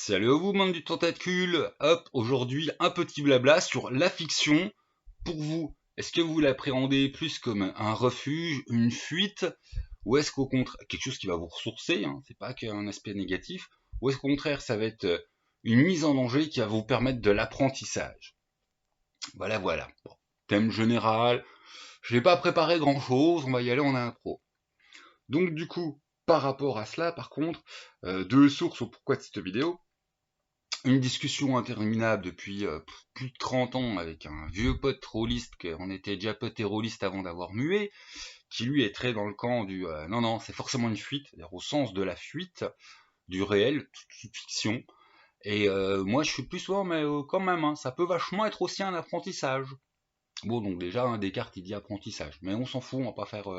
Salut à vous, monde du tentacule. Hop, aujourd'hui, un petit blabla sur la fiction. Pour vous, est-ce que vous l'appréhendez plus comme un refuge, une fuite, ou est-ce qu'au contraire, quelque chose qui va vous ressourcer, hein, c'est pas qu'un aspect négatif, ou est-ce qu'au contraire, ça va être une mise en danger qui va vous permettre de l'apprentissage? Voilà, voilà. Bon, thème général, je n'ai pas préparé grand-chose, on va y aller en impro. Donc du coup, par rapport à cela, par contre, deux sources au pourquoi de cette vidéo. Une discussion interminable depuis plus de 30 ans avec un vieux pote rôliste, qu'on était déjà pote et rôliste avant d'avoir mué, qui lui est très dans le camp du non, non, c'est forcément une fuite, c'est-à-dire au sens de la fuite, du réel, toute fiction. Et moi je suis plus souvent, mais quand même, hein, ça peut vachement être aussi un apprentissage. Bon, donc déjà, hein, Descartes il dit apprentissage, mais on s'en fout, on va pas faire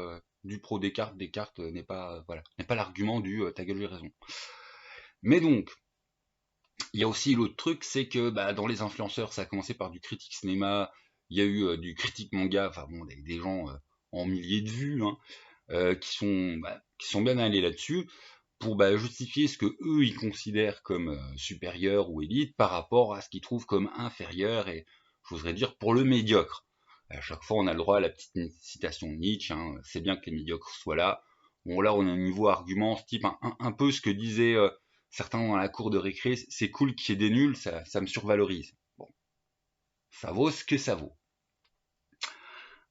du pro Descartes. Descartes n'est pas, voilà, n'est pas l'argument du ta gueule j'ai raison. Mais donc, il y a aussi l'autre truc, c'est que bah, dans les influenceurs, ça a commencé par du critique cinéma, il y a eu du critique manga, enfin bon, des gens en milliers de vues, hein, qui sont bien allés là-dessus pour bah, justifier ce que eux ils considèrent comme supérieur ou élite par rapport à ce qu'ils trouvent comme inférieur et je voudrais dire pour le médiocre. À chaque fois, on a le droit à la petite citation de Nietzsche, hein, c'est bien que les médiocres soient là. Bon, là, on a un niveau argument, ce type, un peu ce que disaient certains dans la cour de récré, c'est cool qu'il y ait des nuls, ça me survalorise. Bon, ça vaut ce que ça vaut.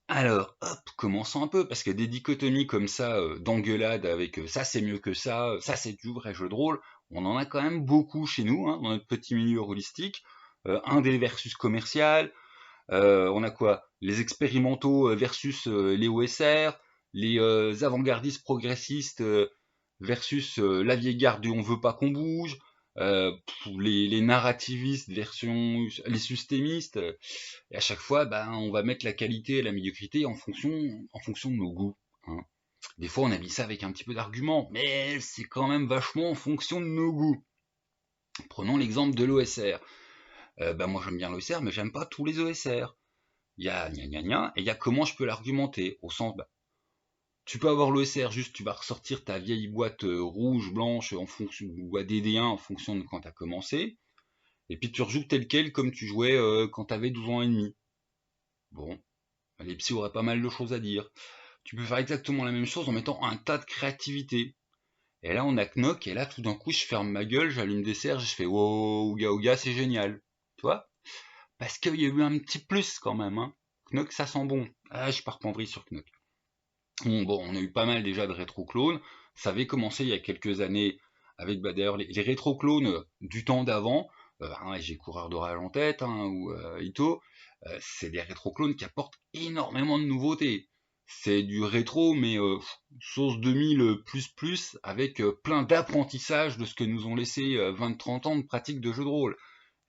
Alors, hop, commençons un peu, parce que des dichotomies comme ça, d'engueulade avec ça c'est mieux que ça c'est du vrai jeu de rôle, on en a quand même beaucoup chez nous, hein, dans notre petit milieu holistique. Indé versus commercial, on a quoi? Les expérimentaux versus les OSR, les avant-gardistes progressistes versus la vieille garde du on veut pas qu'on bouge, les narrativistes version les systémistes, et à chaque fois, ben, on va mettre la qualité et la médiocrité en fonction de nos goûts, hein. Des fois, on habille ça avec un petit peu d'argument, mais c'est quand même vachement en fonction de nos goûts. Prenons l'exemple de l'OSR. Ben, moi, j'aime bien l'OSR, mais j'aime pas tous les OSR. Il y a gna gna gna, et il y a comment je peux l'argumenter, au sens, bah, tu peux avoir l'OSR, juste tu vas ressortir ta vieille boîte rouge, blanche, en fonction, ou ADD1 en fonction de quand tu as commencé, et puis tu rejoues tel quel comme tu jouais quand tu avais 12 ans et demi. Bon, les psys auraient pas mal de choses à dire. Tu peux faire exactement la même chose en mettant un tas de créativité. Et là, on a Knock, et là, tout d'un coup, je ferme ma gueule, j'allume des serres, je fais wow, ouga ouga, c'est génial. Tu vois? Parce qu'il y a eu un petit plus quand même, hein. Knock, ça sent bon. Ah, je pars pas en vrille sur Knock. Bon, on a eu pas mal déjà de rétro-clones. Ça avait commencé il y a quelques années avec bah, d'ailleurs les rétro-clones du temps d'avant. Hein, j'ai Coureur d'Orage en tête, hein, ou Ito. C'est des rétro-clones qui apportent énormément de nouveautés. C'est du rétro, mais sauce 2000 plus, avec plein d'apprentissage de ce que nous ont laissé 20-30 ans de pratique de jeu de rôle.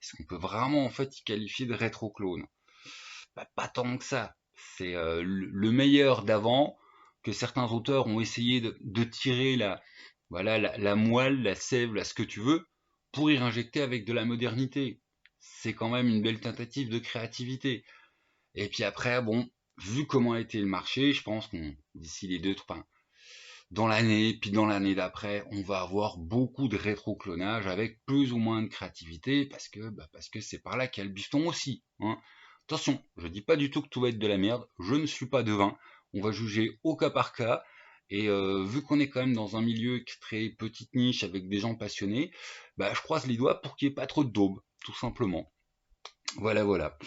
Est-ce qu'on peut vraiment en fait y qualifier de rétro-clone? Bah, pas tant que ça. C'est le meilleur d'avant que certains auteurs ont essayé de tirer voilà, la moelle, la sève, là, ce que tu veux, pour y injecter avec de la modernité. C'est quand même une belle tentative de créativité. Et puis après, bon, vu comment a été le marché, je pense qu'on d'ici les deux, enfin, dans l'année, puis dans l'année d'après, on va avoir beaucoup de rétro-clonage avec plus ou moins de créativité parce que c'est par là qu'il y a le bifton aussi, hein. Attention, je dis pas du tout que tout va être de la merde, je ne suis pas devin, on va juger au cas par cas, et vu qu'on est quand même dans un milieu très petite niche avec des gens passionnés, bah, je croise les doigts pour qu'il n'y ait pas trop de daubes, tout simplement. Voilà, voilà.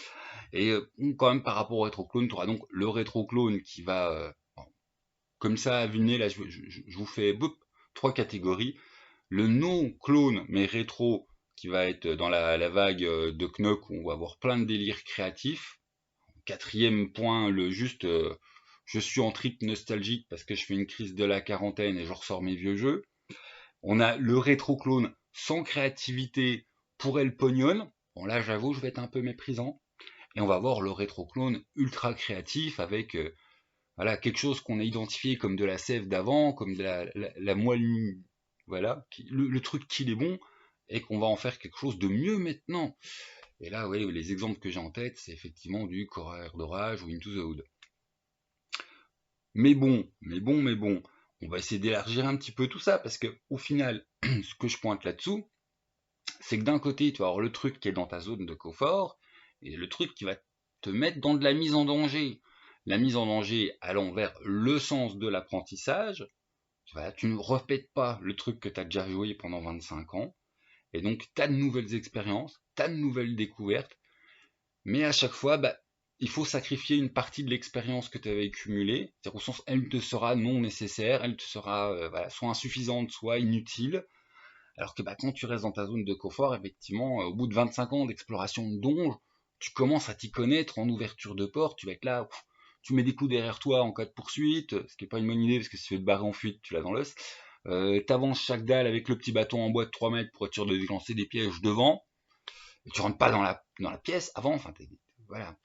Et quand même par rapport au rétro-clone, tu auras donc le rétro-clone qui va comme ça, à vue de nez, là, je vous fais boop, trois catégories. Le non-clone, mais rétro, qui va être dans la vague de Knock, où on va avoir plein de délires créatifs. Quatrième point, le juste, je suis en trip nostalgique parce que je fais une crise de la quarantaine et je ressors mes vieux jeux. On a le rétro-clone sans créativité pour El Pognon. Bon là, j'avoue, je vais être un peu méprisant. Et on va avoir le rétro-clone ultra créatif avec voilà, quelque chose qu'on a identifié comme de la sève d'avant, comme de la moelle, voilà, le truc qu'il est bon, et qu'on va en faire quelque chose de mieux maintenant. Et là, oui, les exemples que j'ai en tête, c'est effectivement du Coureur d'Orage ou Into the Hood. Mais bon, on va essayer d'élargir un petit peu tout ça, parce que au final, ce que je pointe là-dessous, c'est que d'un côté, tu vas avoir le truc qui est dans ta zone de confort, et le truc qui va te mettre dans de la mise en danger. La mise en danger allant vers le sens de l'apprentissage. Voilà, tu ne répètes pas le truc que tu as déjà joué pendant 25 ans, et donc tu as de nouvelles expériences, tu as de nouvelles découvertes, mais à chaque fois, il faut sacrifier une partie de l'expérience que tu avais cumulée, c'est-à-dire au sens, elle te sera non nécessaire, elle te sera voilà, soit insuffisante, soit inutile, alors que quand tu restes dans ta zone de confort, effectivement, au bout de 25 ans d'exploration de donjon, tu commences à t'y connaître en ouverture de porte, tu vas être là, tu mets des coups derrière toi en cas de poursuite, ce qui n'est pas une bonne idée parce que si tu veux te barrer en fuite, tu l'as dans l'os. T'avances chaque dalle avec le petit bâton en bois de 3 mètres pour être sûr de déclencher des pièges devant, et tu rentres pas dans la pièce avant, enfin, voilà,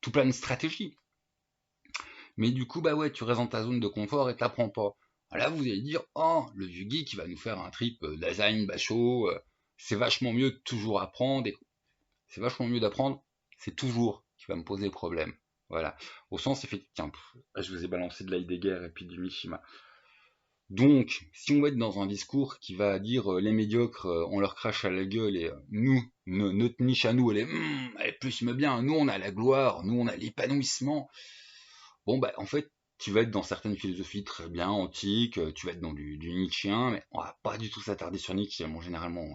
tout plein de stratégies. Mais du coup, ouais, tu restes dans ta zone de confort et t'apprends pas. Là, vous allez dire, oh, le vieux geek qui va nous faire un trip design, bachot, c'est vachement mieux de toujours apprendre, c'est vachement mieux d'apprendre, c'est toujours qui va me poser problème. Voilà. Au sens, effectivement, là, je vous ai balancé de l'Heidegger et puis du Mishima. Donc, si on va être dans un discours qui va dire les médiocres, on leur crache à la gueule et nous, notre niche à nous, elle est plus mais bien, nous on a la gloire, nous on a l'épanouissement. Bon, en fait, tu vas être dans certaines philosophies très bien antiques, tu vas être dans du Nietzschéen, mais on va pas du tout s'attarder sur Nietzsche, bon, généralement,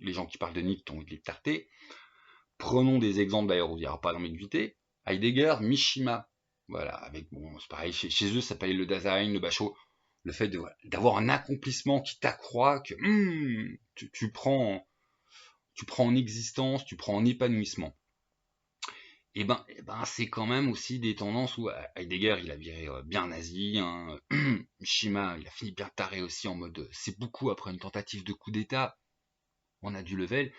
les gens qui parlent de Nietzsche ont envie de les tarter. Prenons des exemples d'ailleurs, on ne dira pas d'ambiguïté. Heidegger, Mishima. Voilà, avec, bon, c'est pareil, chez eux, ça s'appelle le Dasein, le Bachot. Le fait d'avoir un accomplissement qui t'accroît, que tu prends en existence, tu prends en épanouissement. Et ben, c'est quand même aussi des tendances où Heidegger, il a viré bien nazi, hein. Mishima, il a fini bien taré aussi en mode, c'est beaucoup après une tentative de coup d'état, on a du level.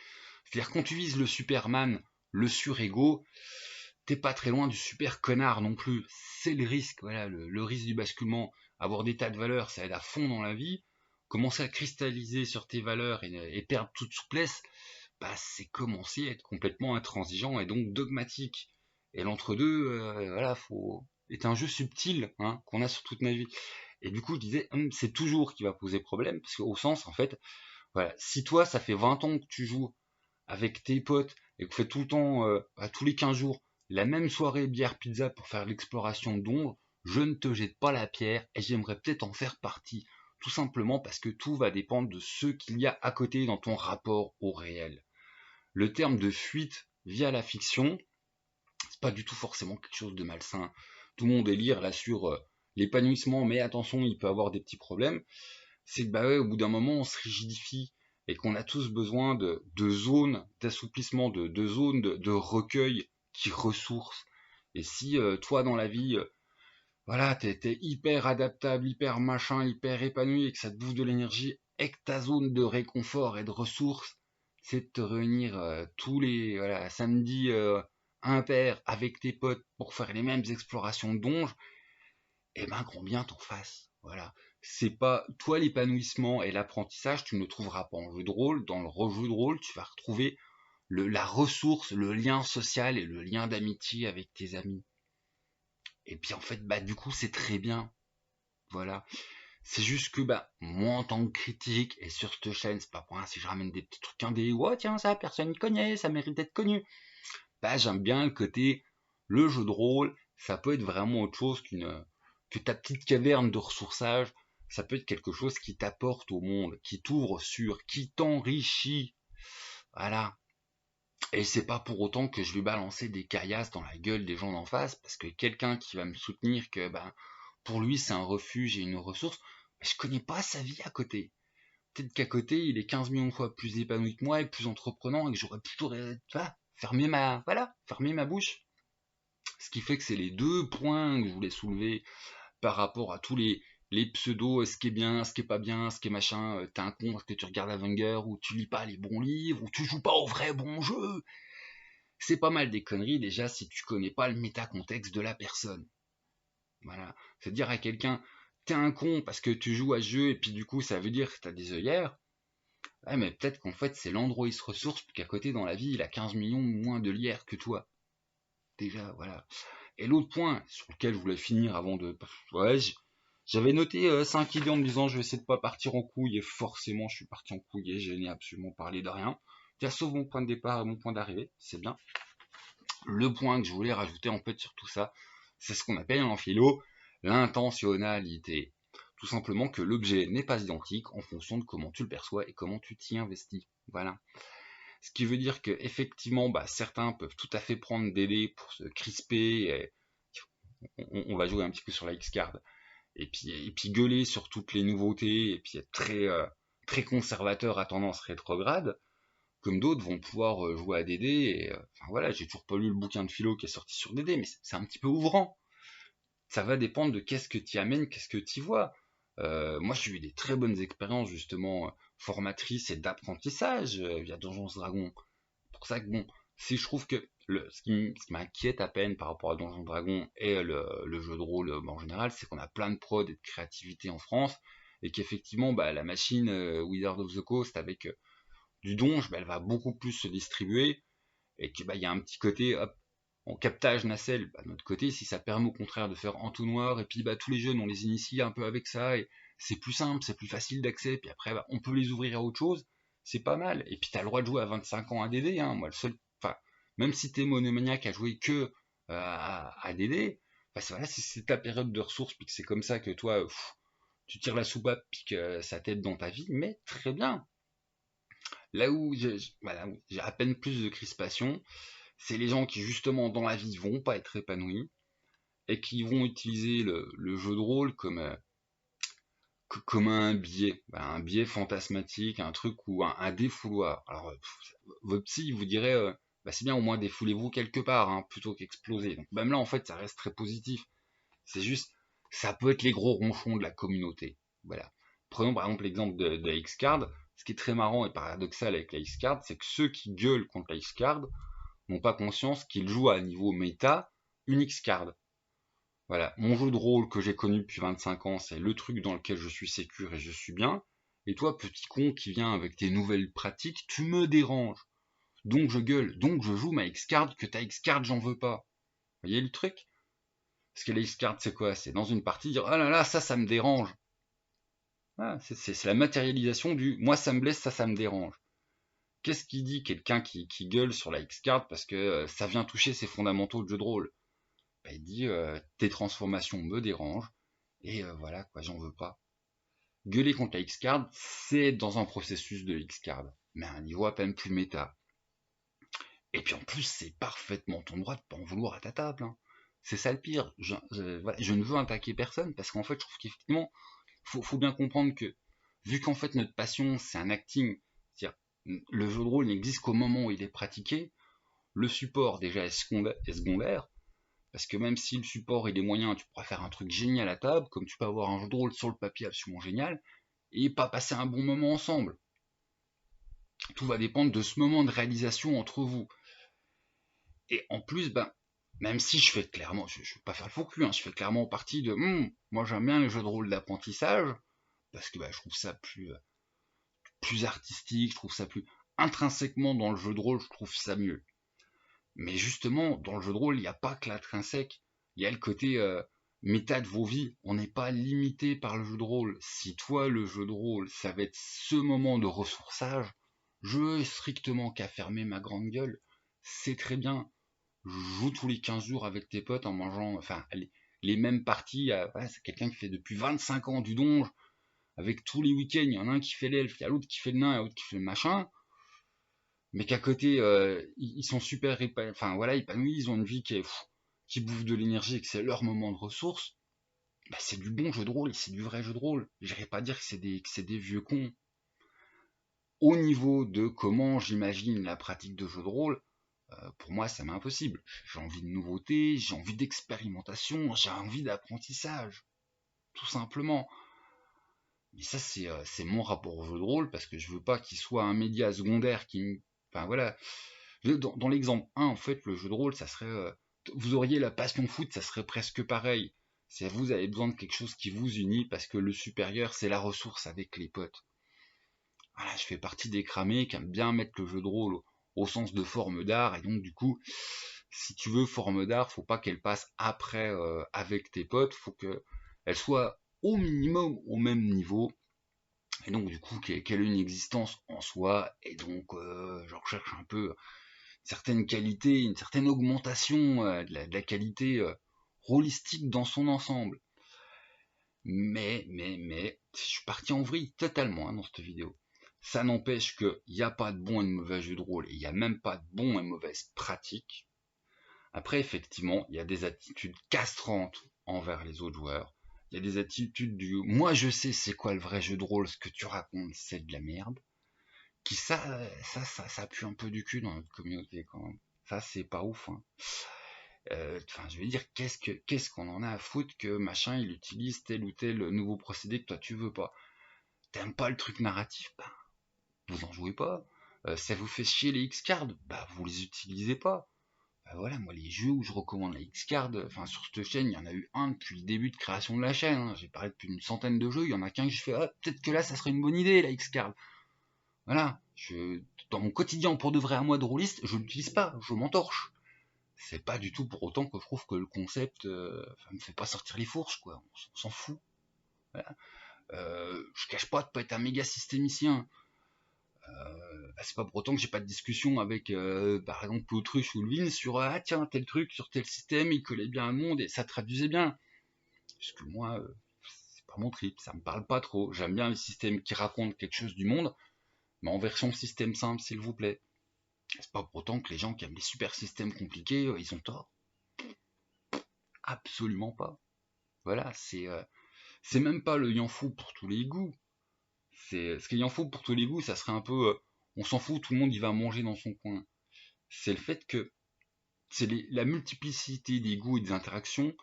C'est-à-dire quand tu vises le Superman, le surego, t'es pas très loin du super connard non plus. C'est le risque, voilà, le risque du basculement. Avoir des tas de valeurs, ça aide à fond dans la vie. Commencer à cristalliser sur tes valeurs et perdre toute souplesse, c'est commencer à être complètement intransigeant et donc dogmatique. Et l'entre-deux, voilà, est un jeu subtil, hein, qu'on a sur toute notre vie. Et du coup, je disais, c'est toujours qui va poser problème, parce qu'au sens, en fait, voilà, si toi, ça fait 20 ans que tu joues avec tes potes et que vous faites tout le temps, tous les 15 jours, la même soirée bière pizza pour faire l'exploration d'ombre, je ne te jette pas la pierre et j'aimerais peut-être en faire partie. Tout simplement parce que tout va dépendre de ce qu'il y a à côté dans ton rapport au réel. Le terme de fuite via la fiction, c'est pas du tout forcément quelque chose de malsain. Tout le monde délire là sur l'épanouissement, mais attention, il peut avoir des petits problèmes. C'est que ouais, au bout d'un moment, on se rigidifie et qu'on a tous besoin de zones d'assouplissement, de zones de recueil qui ressourcent. Et si toi dans la vie, voilà, t'es hyper adaptable, hyper machin, hyper épanoui et que ça te bouffe de l'énergie et que ta zone de réconfort et de ressources, c'est de te réunir tous les voilà, samedis impair avec tes potes pour faire les mêmes explorations de donjon, et grand bien t'en fasses. Voilà. C'est pas toi l'épanouissement et l'apprentissage, tu ne le trouveras pas en jeu de rôle. Dans le rejeu de rôle, tu vas retrouver la ressource, le lien social et le lien d'amitié avec tes amis. Et puis en fait, du coup, c'est très bien. Voilà. C'est juste que moi en tant que critique, et sur cette chaîne, c'est pas pour rien si je ramène des petits trucs indés, ouais tiens ça, personne ne connaît, ça mérite d'être connu. J'aime bien le côté, le jeu de rôle, ça peut être vraiment autre chose que ta petite caverne de ressourçage, ça peut être quelque chose qui t'apporte au monde, qui t'ouvre sur, qui t'enrichit. Voilà. Et c'est pas pour autant que je vais balancer des caillasses dans la gueule des gens d'en face, parce que quelqu'un qui va me soutenir que pour lui c'est un refuge et une ressource, je connais pas sa vie à côté. Peut-être qu'à côté il est 15 millions de fois plus épanoui que moi et plus entreprenant et que j'aurais plutôt fermer ma bouche. Ce qui fait que c'est les deux points que je voulais soulever par rapport à tous les pseudos, ce qui est bien, ce qui est pas bien, ce qui est machin, t'es un con parce que tu regardes Avenger, ou tu lis pas les bons livres, ou tu joues pas au vrai bon jeu. C'est pas mal des conneries déjà si tu connais pas le métacontexte de la personne. Voilà. C'est dire à quelqu'un, t'es un con parce que tu joues à ce jeu et puis du coup ça veut dire que t'as des œillères. Ouais, mais peut-être qu'en fait c'est l'endroit où il se ressource, puis qu'à côté dans la vie il a 15 millions moins de lierre que toi. Déjà, voilà. Et l'autre point sur lequel je voulais finir avant de... Ouais, J'avais noté 5 idées en me disant je vais essayer de pas partir en couille et forcément je suis parti en couille et je n'ai absolument parlé de rien. Tiens, sauf mon point de départ et mon point d'arrivée, c'est bien. Le point que je voulais rajouter en fait sur tout ça, c'est ce qu'on appelle en philo l'intentionnalité. Tout simplement que l'objet n'est pas identique en fonction de comment tu le perçois et comment tu t'y investis. Voilà. Ce qui veut dire que effectivement, certains peuvent tout à fait prendre des dés pour se crisper. On va jouer un petit peu sur la X-card et puis gueuler sur toutes les nouveautés et puis être très conservateur à tendance rétrograde, comme d'autres vont pouvoir jouer à DD et enfin voilà, j'ai toujours pas lu le bouquin de philo qui est sorti sur DD, mais c'est un petit peu ouvrant. Ça va dépendre de qu'est-ce que tu amènes, qu'est-ce que tu vois. Moi j'ai eu des très bonnes expériences justement formatrices et d'apprentissage via Donjons Dragons. Pour ça que bon, si je trouve que ce qui m'inquiète à peine par rapport à Donjons Dragons et le jeu de rôle en général, c'est qu'on a plein de prod et de créativité en France, et qu'effectivement la machine Wizard of the Coast avec du donge, elle va beaucoup plus se distribuer, et qu'il y a un petit côté hop, en captage nacelle, de notre côté, si ça permet au contraire de faire entonnoir, et puis tous les jeunes on les initie un peu avec ça, et c'est plus simple, c'est plus facile d'accès, puis après on peut les ouvrir à autre chose, c'est pas mal. Et puis t'as le droit de jouer à 25 ans à DD, hein. Moi le seul, enfin, même si t'es monomaniaque à jouer que à DD, voilà, si c'est ta période de ressources, puis que c'est comme ça que toi, tu tires la soupape, puis que ça t'aide dans ta vie, mais très bien. Là où j'ai à peine plus de crispation, c'est les gens qui justement dans la vie vont pas être épanouis et qui vont utiliser le jeu de rôle comme un biais fantasmatique, un truc ou un défouloir. Alors votre psy vous dirait c'est bien, au moins défoulez-vous quelque part hein, plutôt qu'exploser. Donc même là en fait ça reste très positif. C'est juste ça peut être les gros ronchons de la communauté. Voilà. Prenons par exemple l'exemple de la X-Card. Ce qui est très marrant et paradoxal avec la X-Card, c'est que ceux qui gueulent contre la X-Card n'ont pas conscience qu'ils jouent à niveau méta une X-Card. Voilà, mon jeu de rôle que j'ai connu depuis 25 ans, c'est le truc dans lequel je suis sécure et je suis bien. Et toi, petit con qui vient avec tes nouvelles pratiques, tu me déranges. Donc je gueule, donc je joue ma X-Card, que ta X-Card j'en veux pas. Vous voyez le truc? Parce que la X-Card c'est quoi? C'est dans une partie dire, ah là là, ça me dérange. Ah, c'est la matérialisation du, moi ça me blesse, ça me dérange. Qu'est-ce qui dit quelqu'un qui gueule sur la X-Card parce que ça vient toucher ses fondamentaux de jeu de rôle? Il dit tes transformations me dérangent et voilà quoi, j'en veux pas. Gueuler contre la X-Card, c'est être dans un processus de X-Card, mais à un niveau à peine plus méta. Et puis en plus, c'est parfaitement ton droit de pas en vouloir à ta table. Hein. C'est ça le pire. Je ne veux attaquer personne parce qu'en fait, je trouve qu'effectivement, faut bien comprendre que vu qu'en fait notre passion c'est un acting, c'est-à-dire le jeu de rôle n'existe qu'au moment où il est pratiqué, le support déjà est secondaire. Parce que même si le support il est moyen, tu pourras faire un truc génial à table, comme tu peux avoir un jeu de rôle sur le papier absolument génial, et pas passer un bon moment ensemble. Tout va dépendre de ce moment de réalisation entre vous. Et en plus, même si je fais clairement, je ne vais pas faire le faux cul, hein, je fais clairement partie de moi j'aime bien les jeux de rôle d'apprentissage, parce que je trouve ça plus artistique, je trouve ça plus intrinsèquement dans le jeu de rôle, je trouve ça mieux. Mais justement, dans le jeu de rôle, il n'y a pas que l'intrinsèque, il y a le côté méta de vos vies. On n'est pas limité par le jeu de rôle. Si toi, le jeu de rôle, ça va être ce moment de ressourçage, je veux strictement qu'à fermer ma grande gueule. C'est très bien. Joue tous les 15 jours avec tes potes en mangeant, enfin, les mêmes parties. C'est quelqu'un qui fait depuis 25 ans du donge, avec tous les week-ends, il y en a un qui fait l'elfe, il y a l'autre qui fait le nain, il y a l'autre qui fait le machin, mais qu'à côté, ils sont super épanouis, ils ont une vie qui bouffe de l'énergie et que c'est leur moment de ressources, c'est du bon jeu de rôle, c'est du vrai jeu de rôle. J'irais pas dire que c'est des vieux cons. Au niveau de comment j'imagine la pratique de jeu de rôle, pour moi, ça m'est impossible. J'ai envie de nouveautés, j'ai envie d'expérimentation, j'ai envie d'apprentissage, tout simplement. Mais ça, c'est mon rapport au jeu de rôle, parce que je veux pas qu'il soit un média secondaire qui... Enfin voilà, dans l'exemple 1, en fait, le jeu de rôle, ça serait... vous auriez la passion foot, ça serait presque pareil. C'est vous avez besoin de quelque chose qui vous unit, parce que le supérieur, c'est la ressource avec les potes. Voilà, je fais partie des cramés qui aiment bien mettre le jeu de rôle au sens de forme d'art, et donc du coup, si tu veux forme d'art, faut pas qu'elle passe après avec tes potes, faut que elle soit au minimum au même niveau, et donc du coup qu'elle ait une existence en soi, et donc je recherche un peu certaines qualités, une certaine augmentation de la qualité rôlistique dans son ensemble. Mais, je suis parti en vrille totalement dans cette vidéo. Ça n'empêche qu'il n'y a pas de bon et de mauvais jeu de rôle, et il n'y a même pas de bon et mauvaise pratique. Après, effectivement, il y a des attitudes castrantes envers les autres joueurs. Il y a des attitudes du moi je sais c'est quoi le vrai jeu de rôle, ce que tu racontes c'est de la merde. Qui ça pue un peu du cul dans notre communauté quand même. Ça c'est pas ouf. Hein. Enfin, je veux dire, qu'est-ce qu'on en a à foutre que machin il utilise tel ou tel nouveau procédé que toi tu veux pas. T'aimes pas le truc narratif, bah vous en jouez pas. Ça vous fait chier les X-cards, bah vous les utilisez pas. Bah voilà, moi les jeux où je recommande la X-card, enfin sur cette chaîne, il y en a eu un depuis le début de création de la chaîne. Hein. J'ai parlé depuis une centaine de jeux, il y en a qu'un que je fais, ah, peut-être que là ça serait une bonne idée la X-card. Voilà, dans mon quotidien pour de vrai à moi de rôliste, je l'utilise pas, je m'entorche. C'est pas du tout pour autant que je trouve que le concept me fait pas sortir les fourches, quoi. On s'en fout. Voilà. Je cache pas de pas être un méga systémicien. C'est pas pour autant que j'ai pas de discussion avec, par exemple, l'autruche ou le Vin sur ah tiens, tel truc sur tel système, il collait bien à un monde et ça traduisait bien. Parce que moi, c'est pas mon trip, ça me parle pas trop. J'aime bien les systèmes qui racontent quelque chose du monde, mais en version système simple, s'il vous plaît. C'est pas pour autant que les gens qui aiment les super systèmes compliqués, ils ont tort. Absolument pas. Voilà, c'est même pas le Yanfou pour tous les goûts. C'est ce qu'il Yanfou pour tous les goûts, ça serait un peu on s'en fout, tout le monde y va manger dans son coin. C'est le fait que c'est la multiplicité des goûts et des interactions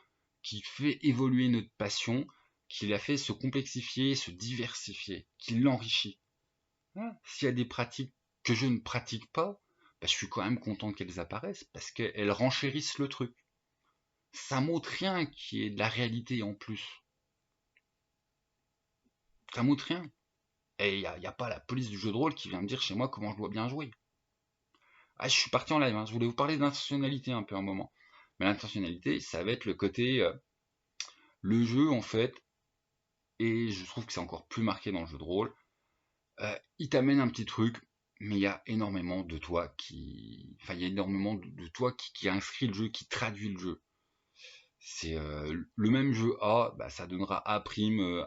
qui fait évoluer notre passion, qui la fait se complexifier, se diversifier, qui l'enrichit. Voilà. S'il y a des pratiques que je ne pratique pas, bah, je suis quand même content qu'elles apparaissent parce qu'elles renchérissent le truc. Ça montre rien qui est de la réalité en plus. Ça montre rien. Et il n'y a pas la police du jeu de rôle qui vient me dire chez moi comment je dois bien jouer. Ah, je suis parti en live, hein. Je voulais vous parler d'intentionnalité un peu un moment. Mais l'intentionnalité, ça va être le côté le jeu en fait, et je trouve que c'est encore plus marqué dans le jeu de rôle. Il t'amène un petit truc, mais il y a énormément de toi qui. Enfin, il y a énormément de toi qui inscrit le jeu, qui traduit le jeu. C'est le même jeu A, bah, ça donnera A',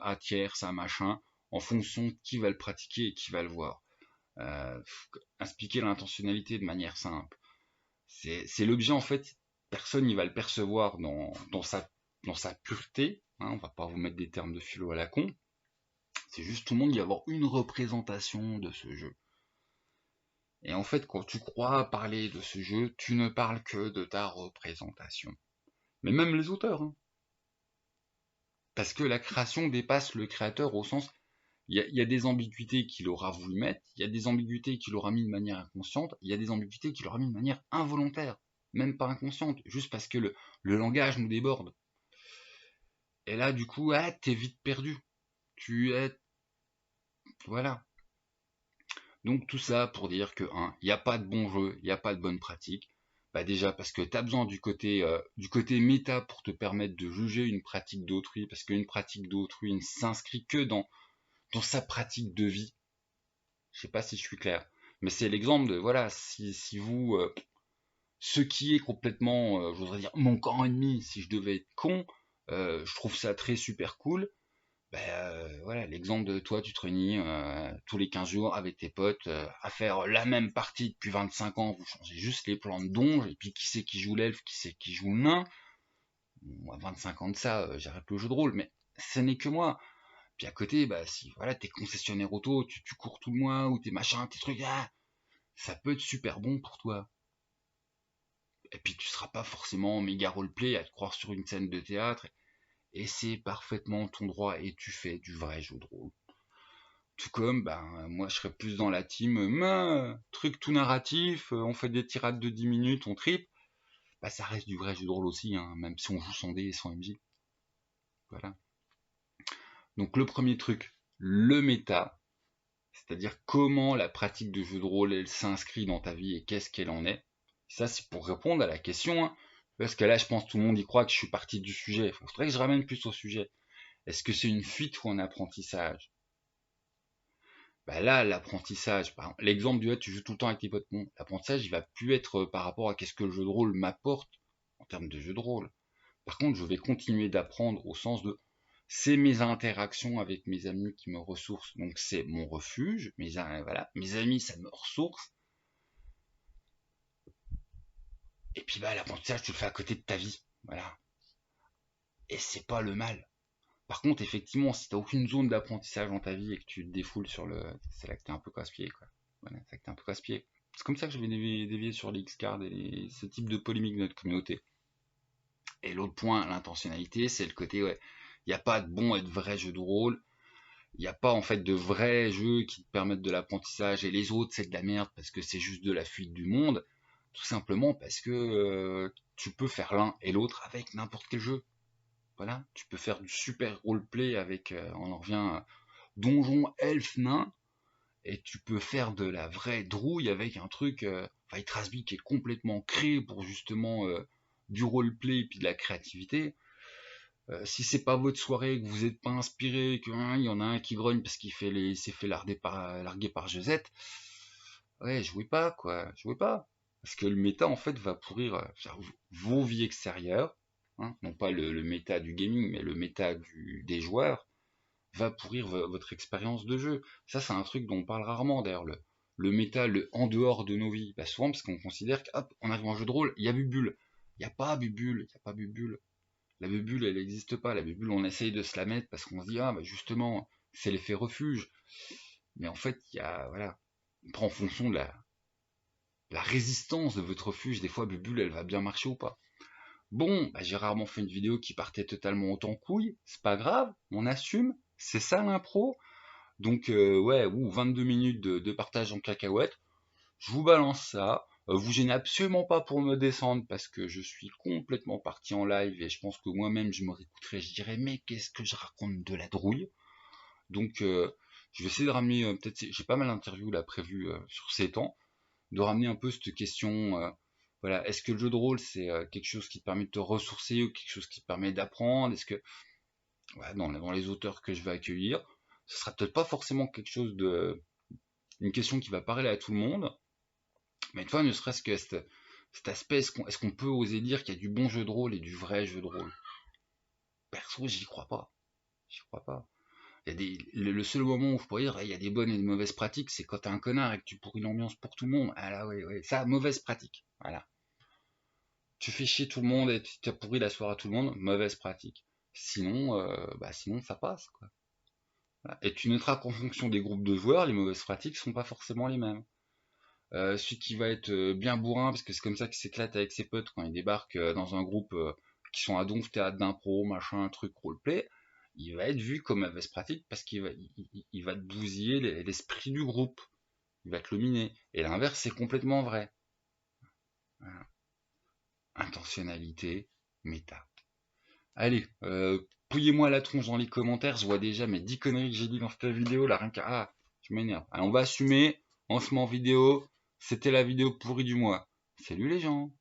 A tiers, ça machin, en fonction de qui va le pratiquer et qui va le voir. Euh, Expliquer l'intentionnalité de manière simple. C'est l'objet en fait, personne n'y va le percevoir dans sa pureté. Hein, on va pas vous mettre des termes de philo à la con. C'est juste tout le monde y avoir une représentation de ce jeu. Et en fait, quand tu crois parler de ce jeu, tu ne parles que de ta représentation. Mais même les auteurs, hein. Parce que la création dépasse le créateur au sens, il y a des ambiguïtés qu'il aura voulu mettre, il y a des ambiguïtés qu'il aura mis de manière inconsciente, il y a des ambiguïtés qu'il aura mis de manière involontaire, même pas inconsciente, juste parce que le langage nous déborde. Et là, du coup, ah, t'es vite perdu. Tu es... Voilà. Donc tout ça pour dire que, il n'y a pas de bon jeu, il n'y a pas de bonne pratique. Bah déjà parce que tu as besoin du côté méta pour te permettre de juger une pratique d'autrui, parce qu'une pratique d'autrui ne s'inscrit que dans sa pratique de vie. Je sais pas si je suis clair. Mais c'est l'exemple de, voilà, si vous, ce qui est complètement, je voudrais dire, mon camp ennemi, si je devais être con, je trouve ça très super cool. Ben voilà, l'exemple de toi, tu te réunis tous les 15 jours avec tes potes à faire la même partie depuis 25 ans, vous changez juste les plans de donge, et puis qui c'est qui joue l'elfe, qui c'est qui joue le nain. Moi, 25 ans de ça, j'arrête le jeu de rôle, mais ce n'est que moi. Puis à côté, bah si voilà, t'es concessionnaire auto, tu cours tout le mois, ou t'es machin, tes trucs, ça peut être super bon pour toi. Et puis tu seras pas forcément méga roleplay à te croire sur une scène de théâtre, et c'est parfaitement ton droit, et tu fais du vrai jeu de rôle. Tout comme, ben, moi je serais plus dans la team, truc tout narratif, on fait des tirades de 10 minutes, on tripe, bah ça reste du vrai jeu de rôle aussi, hein, même si on joue sans dés et sans MJ. Voilà. Donc le premier truc, le méta, c'est-à-dire comment la pratique de jeu de rôle elle s'inscrit dans ta vie et qu'est-ce qu'elle en est. Ça c'est pour répondre à la question, hein, parce que là je pense que tout le monde y croit que je suis parti du sujet. Il faudrait que je ramène plus au sujet. Est-ce que c'est une fuite ou un apprentissage? Bah là, l'apprentissage, par exemple, l'exemple du tu joues tout le temps avec tes potes, bon, l'apprentissage, il va plus être par rapport à qu'est-ce que le jeu de rôle m'apporte en termes de jeu de rôle. Par contre, je vais continuer d'apprendre au sens de c'est mes interactions avec mes amis qui me ressourcent. Donc c'est mon refuge, voilà, mes amis, ça me ressource. Et puis bah l'apprentissage, tu le fais à côté de ta vie. Voilà. Et c'est pas le mal. Par contre, effectivement, si t'as aucune zone d'apprentissage dans ta vie et que tu te défoules sur le. C'est là que t'es un peu casse-pied, quoi. Voilà, c'est là que t'es un peu casse-pied. C'est comme ça que je vais dévier sur l'X-Card et ce type de polémique de notre communauté. Et l'autre point, l'intentionnalité, c'est le côté, ouais, il n'y a pas de bon et de vrai jeu de rôle. Il n'y a pas en fait de vrais jeux qui te permettent de l'apprentissage et les autres c'est de la merde parce que c'est juste de la fuite du monde. Tout simplement parce que tu peux faire l'un et l'autre avec n'importe quel jeu. Voilà, tu peux faire du super roleplay avec, on en revient à donjon, elfe, nain, et tu peux faire de la vraie drouille avec un truc, White Rasby qui est complètement créé pour justement du roleplay et puis de la créativité. Si c'est pas votre soirée, que vous n'êtes pas inspiré, qu'il y en a un qui grogne parce qu'il s'est fait larguer par Josette, ouais, jouez pas, quoi, jouez pas. Parce que le méta, en fait, va pourrir vos vies extérieures, hein, non pas le méta du gaming, mais le méta des joueurs, va pourrir votre expérience de jeu. Ça, c'est un truc dont on parle rarement, d'ailleurs, le méta, le en dehors de nos vies. Bah, souvent, parce qu'on considère qu'on arrive en jeu de rôle, il y a Bubule. Il n'y a pas Bubule, il n'y a pas Bubule. La bubule, elle n'existe pas. La bubule, on essaye de se la mettre parce qu'on se dit, ah, bah justement, c'est l'effet refuge. Mais en fait, voilà, on prend en fonction de la résistance de votre refuge. Des fois, bubule, elle va bien marcher ou pas. Bon, bah, j'ai rarement fait une vidéo qui partait totalement autant couille. C'est pas grave, on assume. C'est ça l'impro. Donc, ouais, 22 minutes de partage en cacahuète. Je vous balance ça. Vous gênez absolument pas pour me descendre parce que je suis complètement parti en live et je pense que moi-même je me réécouterai, je dirais mais qu'est-ce que je raconte de la drouille. Donc je vais essayer de ramener, peut-être j'ai pas mal d'interviews là prévues sur ces temps, de ramener un peu cette question, voilà, est-ce que le jeu de rôle c'est quelque chose qui te permet de te ressourcer ou quelque chose qui te permet d'apprendre, est-ce que voilà, dans les auteurs que je vais accueillir, ce sera peut-être pas forcément quelque chose de une question qui va parler à tout le monde. Mais tu vois, ne serait-ce que cet aspect, est-ce qu'on peut oser dire qu'il y a du bon jeu de rôle et du vrai jeu de rôle? Perso, j'y crois pas. J'y crois pas. Il y a le seul moment où je pourrais dire il y a des bonnes et des mauvaises pratiques, c'est quand t'es un connard et que tu pourris l'ambiance pour tout le monde. Ah là, oui, oui, ça, mauvaise pratique. Voilà. Tu fais chier tout le monde et tu as pourri la soirée à tout le monde, mauvaise pratique. Sinon, sinon ça passe, quoi. Voilà. Et tu noteras qu'en fonction des groupes de joueurs, les mauvaises pratiques sont pas forcément les mêmes. Celui qui va être bien bourrin, parce que c'est comme ça qu'il s'éclate avec ses potes quand il débarque dans un groupe qui sont à donf, théâtre d'impro, machin, truc roleplay, il va être vu comme mauvaise pratique parce qu'il va te bousiller l'esprit du groupe, il va te le miner. Et l'inverse, c'est complètement vrai. Voilà. Intentionnalité, méta. Allez, pouillez-moi la tronche dans les commentaires, je vois déjà mes 10 conneries que j'ai dit dans cette vidéo, là, rien qu'à... Ah, je m'énerve. Allez, on va assumer, on se met en vidéo, c'était la vidéo pourrie du mois. Salut les gens!